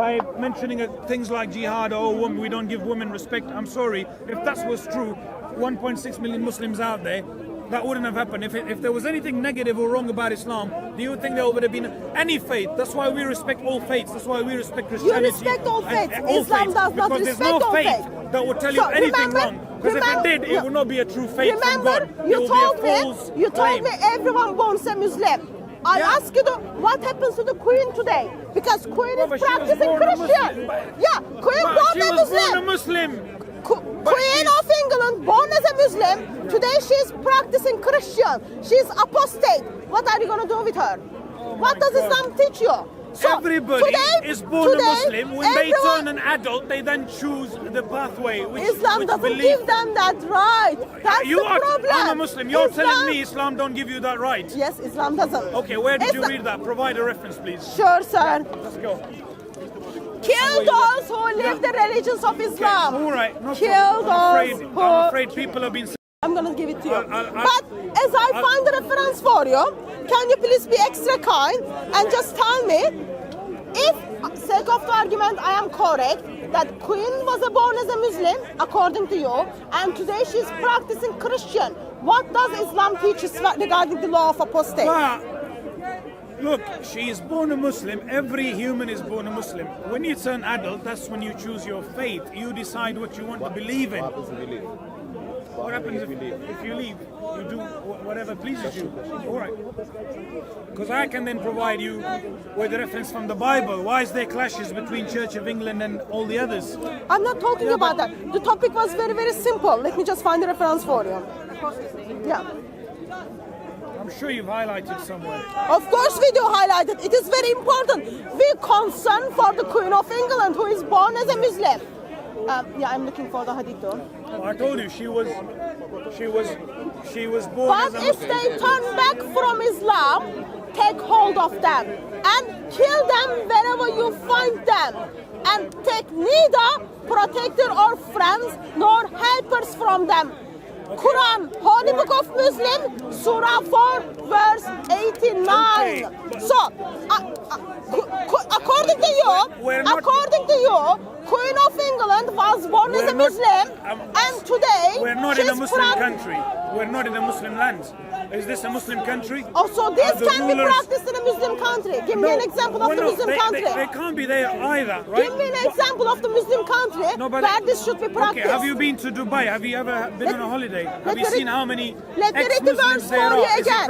by mentioning things like jihad or we don't give women respect. I'm sorry, if that was true, 1.6 million Muslims out there, that wouldn't have happened. If there was anything negative or wrong about Islam, do you think there would have been any faith? That's why we respect all faiths. That's why we respect Christianity. You respect all faiths. All Islam faiths, does not because respect there's no all faith faiths. that would tell you So anything wrong. Because if it did, it would not be a true faith from God. You told claim. me everyone born a Muslim. I ask you, what happens to the Queen today? Because Queen is practicing Christian. Yeah, Queen born a Muslim. She was born a Muslim. Queen of England, born as a Muslim, today she's practicing Christian. She's apostate. What are you going to do with her? What does Islam teach you? So everybody is born a Muslim. When they turn an adult, they then choose the pathway. Islam doesn't give them that right. That's the problem. I'm a Muslim. You're telling me Islam don't give you that right? Yes, Islam doesn't. Okay, where did you read that? Provide a reference, please. Sure, sir. Let's go. Kill those who live the religions of Islam. Okay, all right. No Kill problem. those who... I'm afraid people have been... I'm going to give it to you. But as I find the reference for you, can you please be extra kind and just tell me if, sake of the argument, I am correct, that Queen was born as a Muslim, according to you, and today she's practicing Christian. What does Islam teach us regarding the law of apostate? Look, she is born a Muslim. Every human is born a Muslim. When you turn adult, that's when you choose your faith. You decide what you want to believe in. What happens if you leave? You do whatever pleases you. All right. Because I can then provide you with a reference from the Bible. Why is there clashes between Church of England and all the others? I'm not talking about that. The topic was very, very simple. Let me just find the reference for you. Yeah. I'm sure you've highlighted somewhere. Of course we do highlight it. It is very important. We concern for the Queen of England who is born as a Muslim. Yeah, I'm looking for the hadith though. Well, I told you she was born but as a Muslim. if they turn back from Islam, take hold of them and kill them wherever you find them, and take neither protector or friends nor helpers from them. Quran, Holy Book of Muslim, Surah 4, verse 89. Okay, so, according to you, Queen of England was born as a Muslim, and today we're not in a Muslim country. We're not in a Muslim land. Is this a Muslim country? Oh, so this can be practiced in a Muslim country. Give me an example of the Muslim country. They can't be there either, right? Give me an example of the Muslim country where this should be practiced. Okay, have you been to Dubai? Have you ever been on a holiday? Have you seen how many Let me read the verse for you again.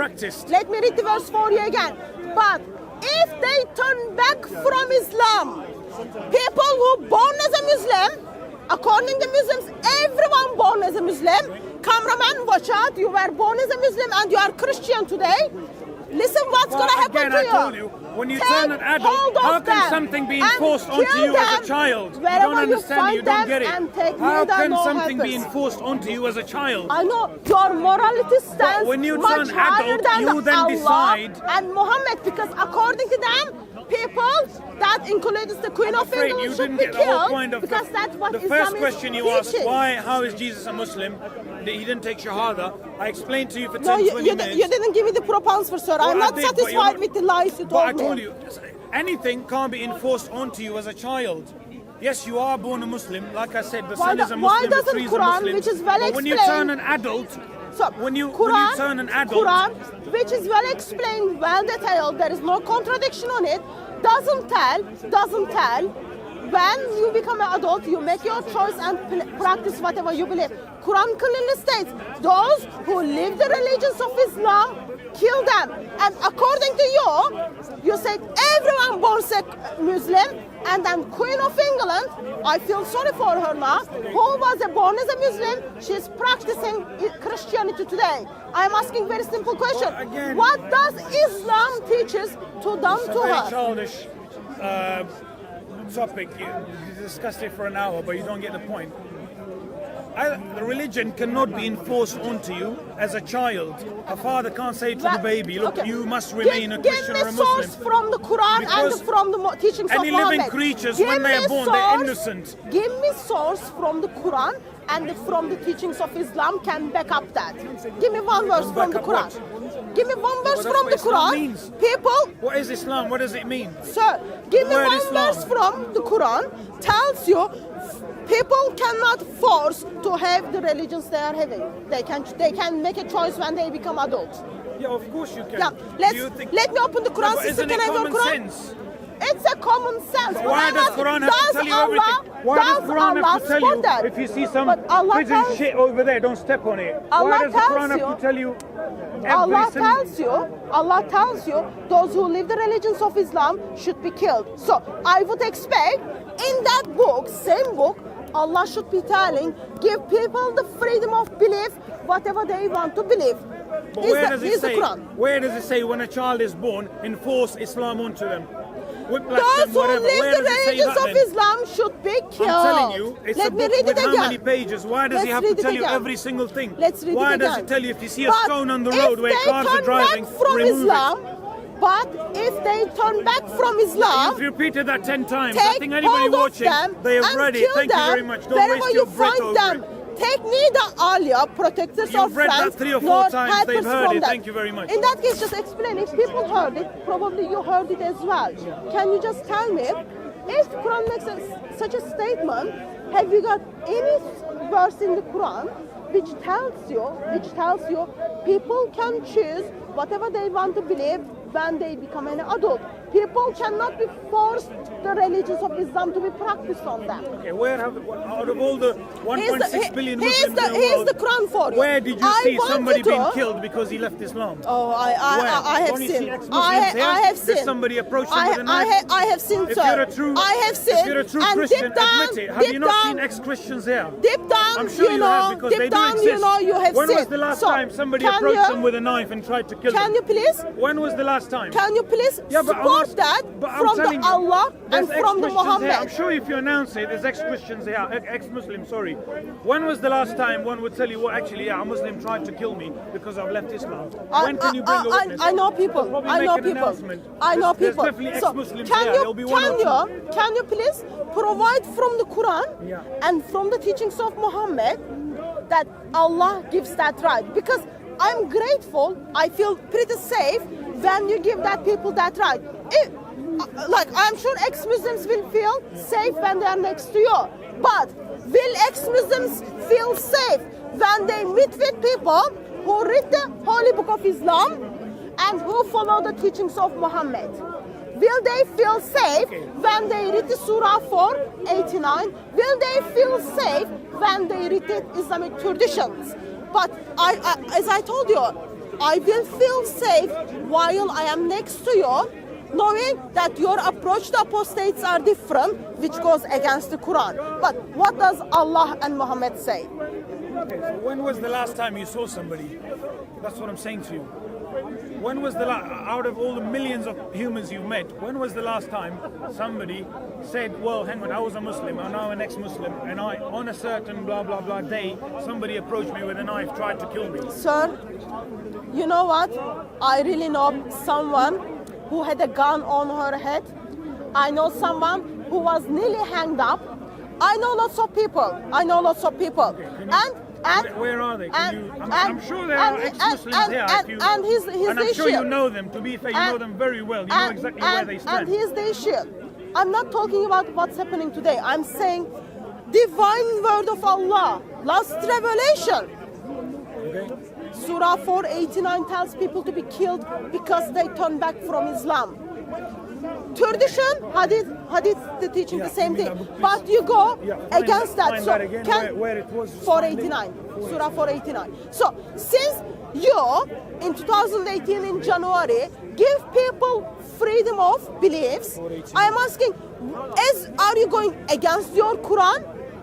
Let me read the verse for you again. But if they turn back from Islam, people who born as a Muslim, according to Muslims, everyone born as a Muslim. Cameraman, watch out, you were born as a Muslim and you are Christian today. Listen what's going to happen to you. I told you, when you turn an adult, how can something be enforced onto you as a child? You don't understand, you don't get it. How can something be enforced onto you as a child? I know, your morality stands when you much turn higher adult, than you then Allah decide. And Muhammad, because according to them, people, that includes the Queen of England, should be killed because that's what the Islam first question you asked, teaching. how is Jesus a Muslim? He didn't take Shahada. I explained to you for 10, No, 20 minutes. you didn't give me the proper answer, sir. I'm not satisfied with the lies you told me. I told you, anything can't be enforced onto you as a child. Yes, you are born a Muslim. Like I said, the son is a Muslim, why the doesn't tree is a Quran, Muslim. which is well but when you explained, turn an adult, so when you turn an adult, Quran, which is well explained, well detailed, there is no contradiction on it, doesn't tell when you become an adult, you make your choice and practice whatever you believe. Quran clearly states, those who live the religions of Islam, kill them. And according to you said everyone born a Muslim, and then Queen of England, I feel sorry for her now, who was born as a Muslim, she's practicing Christianity today. I'm asking very simple question. Again, what does Islam teaches to them to her? Very childish topic. You discussed it for an hour, but you don't get the point. The religion cannot be enforced onto you as a child. A father can't say to the baby, look, Okay. you must remain a Christian or a Give me source Muslim. from the Quran Because and from the teachings of any Muhammad. living creatures, Give when they are me born, they're source- innocent. Give me source from the Quran and from the teachings of Islam can back up that. Give me one verse from the back up Quran. Give me one verse that's from what the Islam Quran. means. People, What is Islam? What does it mean? sir, give me word one Islam. verse from the Quran tells you people cannot force to have the religions they are having. They can make a choice when they become adults. Yeah, of course you can. Yeah, let me open the Quran. but Sister, isn't can it I have your common Quran? sense? It's a common sense. But why does Quran have to tell you everything? Why does Quran have to tell you that? if you see some But Allah pigeon tells- shit over there, don't step on it? Allah Why does the tells Quran you- have to tell you Allah every tells you those who live the religions of Islam should be killed. So I would expect in that book, same book, Allah should be telling, give people the freedom of belief, whatever they want to believe. But Is where the- does is it the say? Quran. Where does it say when a child is born, enforce Islam onto them? Whiplash Those them, who whatever. live Where the does it say religions that of then? Islam should be killed. I'm telling you, it's Let a me book read with it how again. many pages? Why does Let's he have read to it tell you again. every single thing? Let's read Why it does again. it tell you if you see a But stone on the if road where they cars are turn driving, back from remove Islam, it? but if they turn back from Islam, You've repeated that 10 times. I take think anybody hold of watching, them they have and read it. kill Thank you them very much. Don't wherever waste you your breath find over them. it. Take neither Alia, protectors or You've read friends, that 3 or 4 nor times. helpers They've heard from it. them. Thank you very much. In that case, just explain. If people heard it, probably you heard it as well. Can you just tell me, if Quran makes such a statement, have you got any verse in the Quran which tells you people can choose whatever they want to believe when they become an adult? People cannot be forced the religions of Islam to be practiced on them. Okay, where have out of all the 1.6 billion Muslims in the Here's world, the Quran for you. where did you I see want somebody you to- being killed because he left Islam? Oh, I have Don't you see seen. ex-Muslims here? I have Did seen. somebody approach them with a knife? I have seen, If sir. you're a true, I have seen. if you're a true and Christian, deep down, admit it. Have you deep not down, seen ex-Christians here? Deep down, I'm sure you have because they deep do down, exist. you know, you have when seen. was the last So, time somebody can approached you- them with a knife and tried to kill Can them? you please? When was the last time? Can you please Yeah, but support I'm that but I'm from the telling you, Allah and there's from the ex-Christians Muhammad? here. I'm sure if you announce it, there's ex-Christians here, ex-Muslims, sorry. When was the last time one would tell you, well, actually, yeah, a Muslim tried to kill me because I've left Islam? When can you bring a witness? I know people. They'll probably I make know an people. announcement. I know There's people. definitely So ex-Muslims here. There'll be one or two. can you please provide from the Quran Yeah. and from the teachings of Muhammad that Allah gives that right? Because I'm grateful. I feel pretty safe when you give that people that right. Like I'm sure ex-Muslims will feel safe when they are next to you. But will ex-Muslims feel safe when they meet with people who read the Holy Book of Islam and who follow the teachings of Muhammad? Will they feel safe when they read the Surah 4:89? Will they feel safe when they read the Islamic traditions? But as I told you, I will feel safe while I am next to you, knowing that your approach to apostates are different, which goes against the Quran. But what does Allah and Muhammad say? Okay, so when was the last time you saw somebody? That's what I'm saying to you. When was the out of all the millions of humans you've met, when was the last time somebody said, well, hang on, I was a Muslim, I'm now an ex-Muslim, and on a certain blah, blah, blah day, somebody approached me with a knife, tried to kill me? Sir, you know what? I really know someone who had a gun on her head. I know someone who was nearly hanged up. I know lots of people. Where are they? I'm sure there are ex-Muslims here. And here's and the I'm sure issue. you know them. To be fair, you know them very well. You know exactly where they And stand. here's the issue. I'm not talking about what's happening today. I'm saying divine word of Allah, last revelation. Okay? Surah 4:89 tells people to be killed because they turn back from Islam. Tradition, hadith, the teaching the same thing. But you go against that. Find So that again, where it was. 489, Surah 489. So since you, in 2018 in January, give people freedom of beliefs, I'm asking, are you going against your Quran?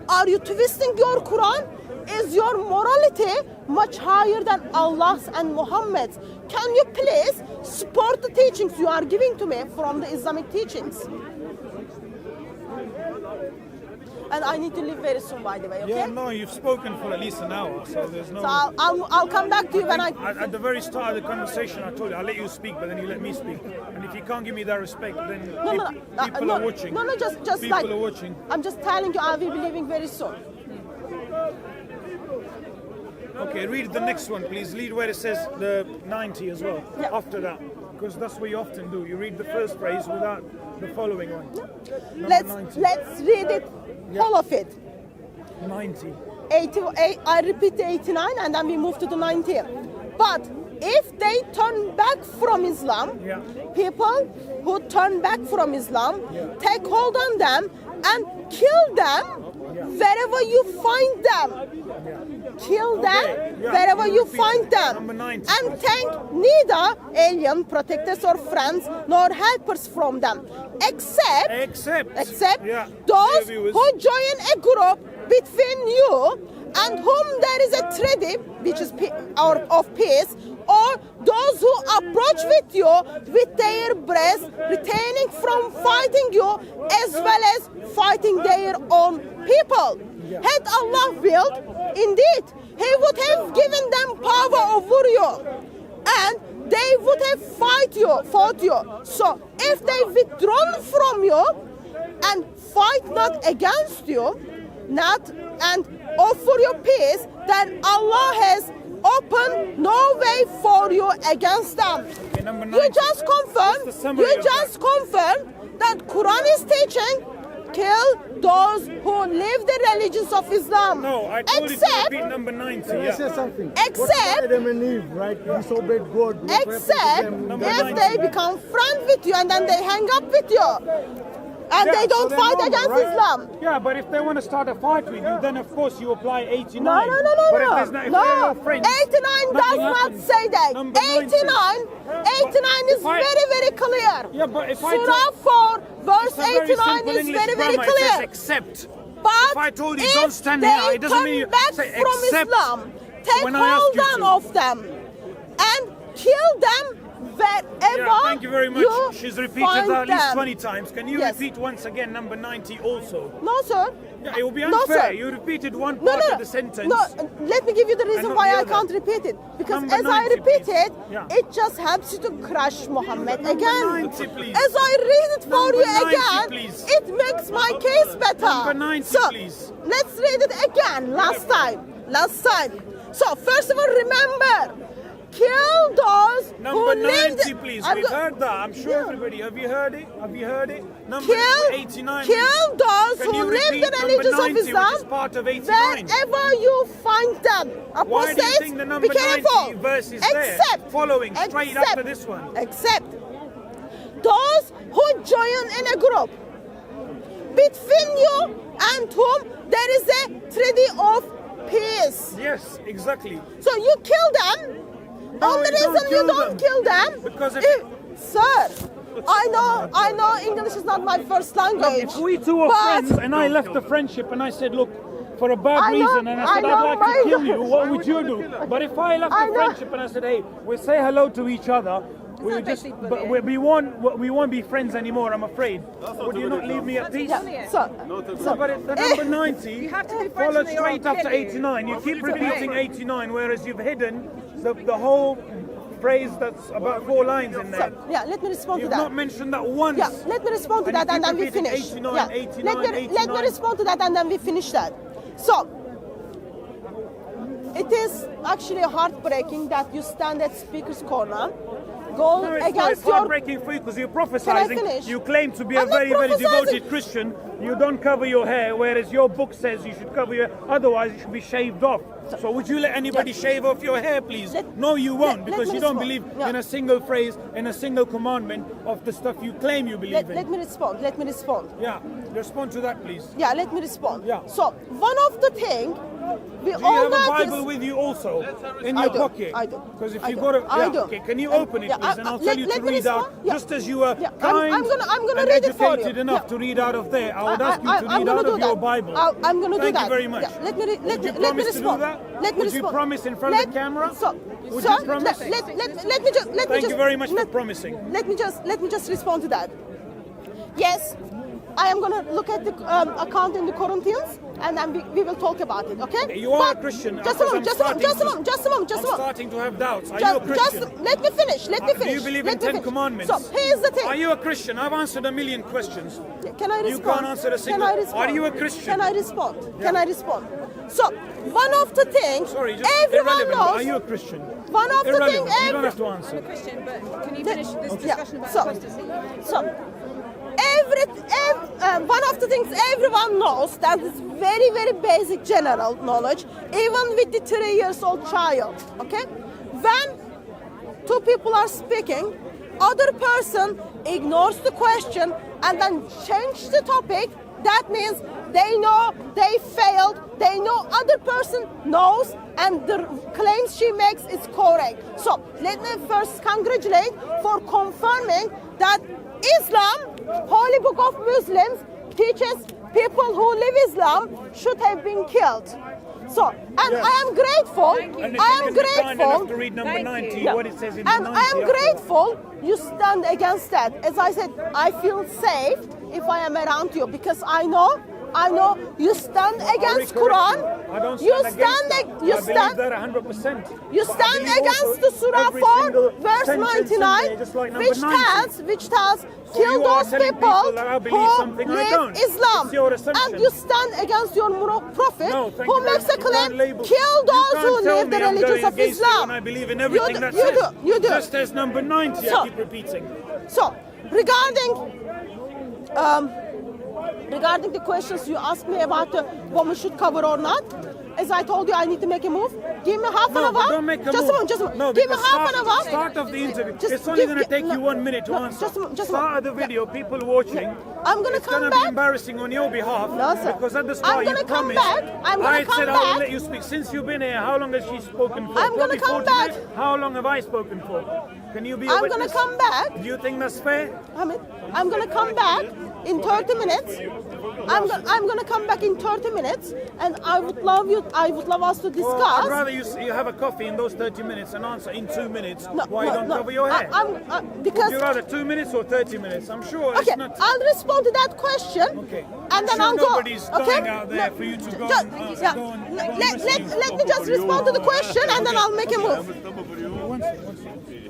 Are you twisting your Quran? Is your morality much higher than Allah's and Muhammad's? Can you please support the teachings you are giving to me from the Islamic teachings? and I need to leave very soon, by the way. Okay? Yeah, no, you've spoken for at least an hour, so there's no. So I'll come back to you when I. At the very start of the conversation, I told you I'll let you speak, but then you let me speak. And if you can't give me that respect, then people are watching. No, just people like. are watching. I'm just telling you, I will be leaving very soon. Okay, read the next one, please. Read where it says the 90 as well. Yeah. After that, because that's what you often do. You read the first phrase without the following one. Let's 90. let's read it, all of it. 90. 88, I repeat the 89 and then we move to the 90. But if they turn back from Islam, Yeah. people who turn back from Islam, Yeah. take hold on them and kill them wherever you find them. Kill them yeah, wherever you you repeat find it. them. Number 90. And take neither alien protectors or friends nor helpers from them, except Yeah. those Dear viewers. who join a group between you and whom there is a treaty, which is of peace, or those who approach with you with their breast, retaining from fighting you as well as fighting their own people. Had Allah willed, indeed, He would have given them power over you, and they would have fought you. So if they withdrawn from you and fight not against you, and offer you peace, then Allah has opened no way for you against them. Okay, number You 90. just confirmed. What's the summary You of just confirmed that Quran is teaching. Kill those who live the religions of Islam. No, I told you to repeat number 90. Can I say Yeah. something? Except- Adam and Eve, right? Disobeyed God. What happened to Except them? Number if 90. they become friends with you and then they hang up with you. And Yeah, they so don't they're fight normal, against right? Islam. Yeah, but if they want to start a fight with you, then of course you apply 89. No, no, no, no, But if no. there's no, if they're your friends, 89 does nothing not happens. say that. Number 90. 89 is If I- very, very clear. Yeah, but if I Surah 4, verse It's a very 89 simple is English very, very grammar. It says clear. accept. But If I told you if don't stand they here, it doesn't turn mean you back say from accept Islam, take when I ask hold you on to. of them and kill them wherever Yeah, thank you very much. you She's repeated find that at least them. 20 times. Can you Yes. repeat once again number 90 also? No, sir. Yeah, it will be No, unfair. sir. You repeated one No, part no, of the sentence. no. Let me give you the reason not why the I other. can't repeat it. Because Number as I 90, repeat please. it, Yeah. it just helps you to crush Muhammad Number again. 90, please. As I read it for Number you 90, again, please. it makes my case better. Number 90, so, please. let's read it again. Last time. So first of all, remember, kill those Number who live 90, please. I'm We've go- heard that. I'm sure Yeah. everybody. Have you heard it? Have you heard it? Number Kill 89. those Can who you live repeat the number religions 90, of Islam which is part of 89? wherever you find them. Why do you Apostates, think the number be careful. 90 verse is there? Following straight after this one. Except those who join in a group between you and whom there is a treaty of peace. Yes, exactly. So you kill them. No, Only you don't reason you kill don't them. kill them Because sir, I know English is not my first language. If we two are but friends and I left the friendship and I said, look, for a bad I know- reason, and I said, I I'd know like to my- kill you, what would you do? But if I left I the know. friendship and I said, hey, we'll say hello to each other, we'll just, but we won't be friends anymore, I'm afraid. Would you not leave me at peace? yeah, so But the number 90 You have to be friends followed with your straight after kid. 89. You keep repeating 89, whereas you've hidden the whole phrase that's about 4 lines in there. yeah, let me respond You've to that. not mentioned that once. Yeah, let me respond to And that you and keep then we repeating finish. 89, yeah, 89, let me 89. respond to that and then we finish that. So, it is actually heartbreaking that you stand at speaker's corner, go No, it's not. against It's your. heartbreaking for you because you're prophesizing. finish? You claim to be I'm a not very, very prophesizing. devoted Christian. You don't cover your hair, whereas your book says you should cover your. Otherwise, you should be shaved off. So, would you let anybody shave off your hair, please? No, you won't, let because me you don't respond. believe Yeah. in a single phrase, in a single commandment of the stuff you claim you believe in. Let me respond. Yeah, respond to that, please. Yeah, let me respond. Yeah. So, one of the thing we Do you all have a notice. Bible with you also in I your do, pocket? I do, Because if I you do, got it, I yeah, do. okay. Can you And- open it, yeah, please? And I'll tell you to let me read out. respond. Yeah. Just as you were Yeah, kind I'm gonna and read it for you. educated enough Yeah. to read out of there, I would ask you to I'm read gonna out do of your that. Bible. I'm going to do Thank that. you very much. Yeah, let me Would you let me promise to do respond. that? Let me Would you respond. promise in front of the camera? So, Would sir, you promise? let me just Thank you very much for promising. Let me just respond to that. Yes, I am going to look at the account in the Corinthians, and then we will talk about it, okay? You are But a Christian. Just a moment. I'm starting to have doubts. Are you a Christian? Let me finish. Do you believe in 10 commandments? So, here's the thing. Are you a Christian? I've answered a million questions. Can I respond? You can't answer a single. Can I respond? Are you a Christian? Can I respond? Can I respond? So, one of the things Sorry, just everyone irrelevant. knows. Are you a Christian? One of the Irrelevant. things You don't have to answer. Christian, but can you finish this discussion about apostasy? One of the things everyone knows that is very, very basic general knowledge, even with the 3 years old child, okay? When two people are speaking, other person ignores the question and then change the topic, that means they know they failed, they know other person knows, and the claims she makes is correct. So let me first congratulate for confirming that Islam, Holy Book of Muslims, teaches people who live Islam should have been killed. So, and Yes. I am grateful. And if I you am can be kind enough to grateful. read number Thank 90, you. what it says in And the 90. I am grateful you stand against that. As I said, I feel safe if I am around you because I know you stand against Quran. I don't You stand against that. you I believe stand that 100%. you But I stand believe against also the Surah every 4, single verse sentence in 99, there, just like number which 90. tells, kill you are those telling people people that I believe who something I live don't. Islam. It's your assumption. And you stand against your prophet No, thank who you very makes a much. You claim, can't label- kill you those can't who tell live the me I'm religions going of against you Islam. when I believe in everything you that do, says. you do. Just as number 90, So- I keep repeating. So, regarding the questions you asked me about what we should cover or not, as I told you, I need to make a move. Give me half an No, hour. but don't make a just move. a moment, just a moment. No, give me because half an hour. Start of the interview. Just It's only give- going to take no, you 1 minute to no, answer. just a moment. Start of the video, people watching. I'm gonna it's come gonna back. be embarrassing on your behalf. No, sir. Because at the start I'm you gonna come promised. back. I'm gonna I come said I will back. let you speak. Since you've been here, how long has she spoken for? I'm gonna Probably come 40 back. minutes. How long have I spoken for? Can you be a I'm witness? gonna come back. Do you think that's fair? I'm gonna come back in 30 minutes. I'm gonna come back in 30 minutes, and I would love us to discuss. Well, I'd rather you have a coffee in those 30 minutes and answer in 2 minutes why you don't cover your hair. Because Would you rather 2 minutes or 30 minutes? I'm sure okay, it's not. I'll respond to that question, Okay. and I'm then sure I'll go. nobody's Okay, dying out there for you to go just- and answer, yeah. go and Let me just respond to the question, and then I'll make a move. One second.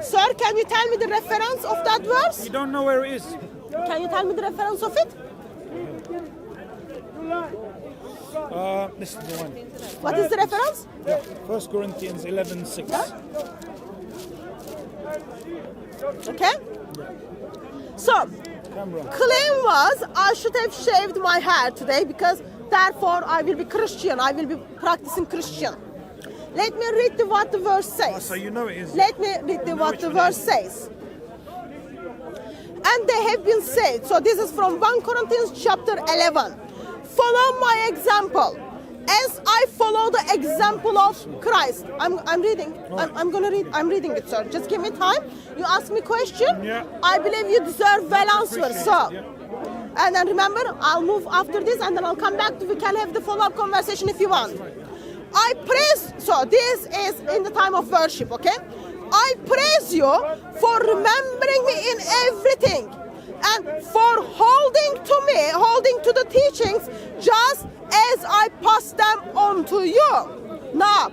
Sir, can you tell me the reference of that verse? You don't know where it is. Can you tell me the reference of it? This is the one. What is the reference? Yeah, 1 Corinthians 11:6. Okay. So, Camera. claim was I should have shaved my hair today because therefore I will be Christian. I will be practicing Christian. Let me read what the verse says. So you know it is. Let me read what which the one verse it says. And they have been saved. So this is from 1 Corinthians chapter 11. Follow my example as I follow the example of Christ. I'm reading. I'm gonna read. I'm reading it, sir. Just give me time. You ask me question. Yeah. I believe you deserve well answer, Appreciate sir. it, yeah. And then remember, I'll move after this, and then I'll come back. We can have the follow-up conversation if you want. I praise. So this is in the time of worship, okay? I praise you for remembering me in everything and for holding to the teachings just as I pass them on to you. Now,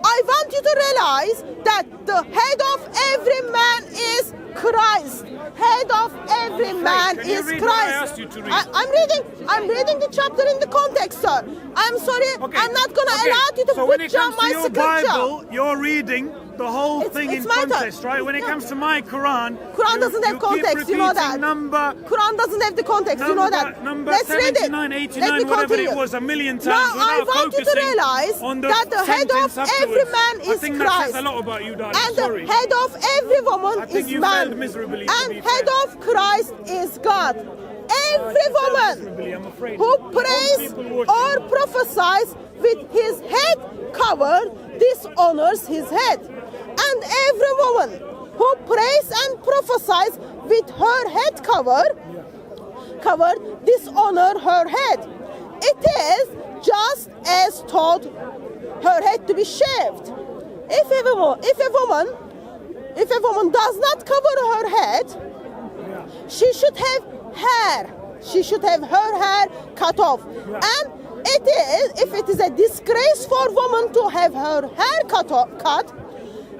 I want you to realize that the head of every man is Christ. Head of every man Can you is read what I Christ. asked you to read? I'm reading the chapter in the context, sir. I'm sorry. Okay. I'm not going to Okay. allow you to So when it put down comes to my your scripture. Bible, you're reading the whole thing it's in my turn. context, right? When it No. comes to my Quran, Quran doesn't have you keep context, you know repeating that. Number Quran doesn't have the context, you know that. Number Let's read it. 79, Let 89, me whatever continue. it was, a million times Now, I without want you to focusing realize on the that the head of sentence every afterwards. man I is think Christ. that says a lot about you, darling. And Sorry. the head of every woman I think is you man. failed miserably, to And be head fair. of Christ is God. Every woman miserably, I'm afraid. who All prays people watching. or prophesies with his head covered dishonors his head. And every woman who prays and prophesies with her head covered dishonor her head. It is just as taught her head to be shaved. If a woman does not cover her head, She should have hair. She should have her hair cut off. And if it is a disgrace for woman to have her hair cut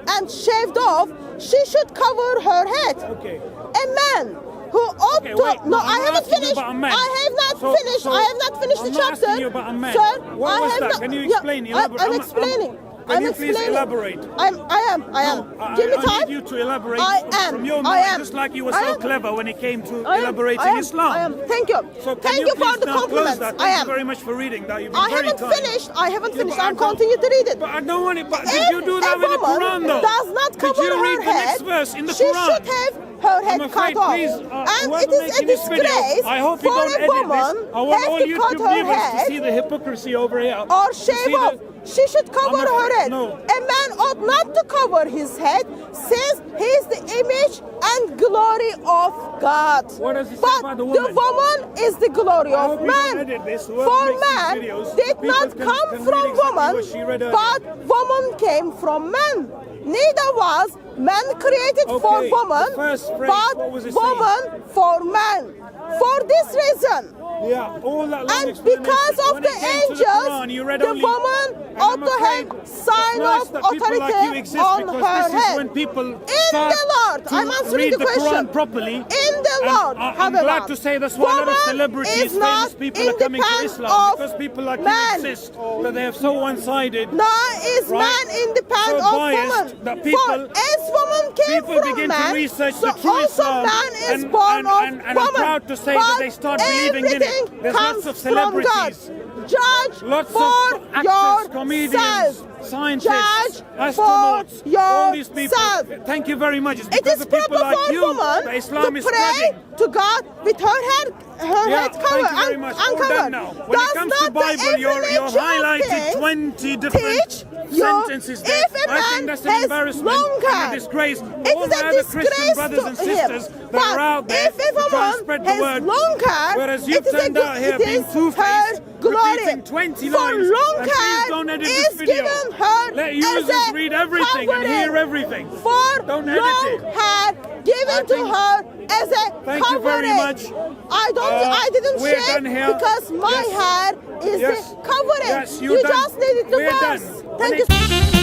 and shaved off, she should cover her head. Okay. A man who ought Okay, to... wait, no, I'm I haven't asking you finished. about a man. I have not finished. I have not finished I'm the not chapter. asking you about a man. Sir, What I was have that? not... Can you explain? Elaborate. I'm explaining. Can you I'm please explaining. elaborate? I am. Give me time. I need you to elaborate I am. from your I mind, am. just like you were I so am. clever when it came to I am. elaborating I am. Islam. I am. Thank you. So can Thank you you for please the now close compliments. that? I Thank am. you very much for reading that. You've been I very haven't kind. finished. I haven't Yeah, finished. but I I'm don't- continue to read it. But I don't want it. But If did you do that a with the woman Quran though? does not cover Did you read her the head, next verse in the she Quran? should have her head I'm afraid, cut off. please, and whoever it is a making this video, disgrace I hope you for don't a edit woman this. I want has all to cut YouTube her viewers to head see the hypocrisy over here. or To shave see off. the- She should cover I'm afraid- her head. no. A man ought not to cover his head since he is the image and glory of God. What does it say but about the woman? woman is the glory I of hope you don't man. edit this. Whoever For makes these man videos, did people not can come read from exactly woman, what she read earlier. but woman came from man. Neither was man created for Okay, woman, the first phrase, but what was it woman for man. For this reason, Yeah, all that long and explanation. because of When the it came to angels, Quran, you read the only- woman and ought I'm to afraid have sign it's of nice that people like you authority exist, on because her this is head. when people In start the Lord, to I'm answering read the question. Quran properly. In the And Lord, I'm however, glad to say that's why a lot of woman celebrities, is not famous people are coming to independent Islam, of because people like man. you insist that they have so one-sided. Nor is Right. man independent So of biased woman. that people- For as woman came People from begin man, to research so the true also Islam, man is and, born and, of and, and woman. I'm proud to say that But they start believing in everything it. There's comes lots of from God. celebrities, Judge lots for of actors, comedians, yourself. scientists, Judge astronauts, for all these people. yourself. Thank you very much. It's It because is of people proper like for you woman that Islam to is pray spreading. to God with her head Thank covered. you very much. All uncovered. done now. When Does it comes to not the Bible, you're affirmation of highlighted things 20 different teach you sentences there. if a I man think that's an has embarrassment long and hair, a disgrace. it All is my a other Christian disgrace brothers to and sisters him. that are But out there if a to try and woman spread the has word, long hair, whereas it you've is a turned out here it being is two-faced, her glory. repeating 20 For lines, long and please hair don't edit is this video. given her Let as users a read everything and hear covering. everything. For Don't edit long it. hair given I to think- her as a Thank you very covering. much. I didn't we're shave done here. because my Yes. hair is Yes. the covering. Yes, you done. just needed to We're pass. done. Thank you.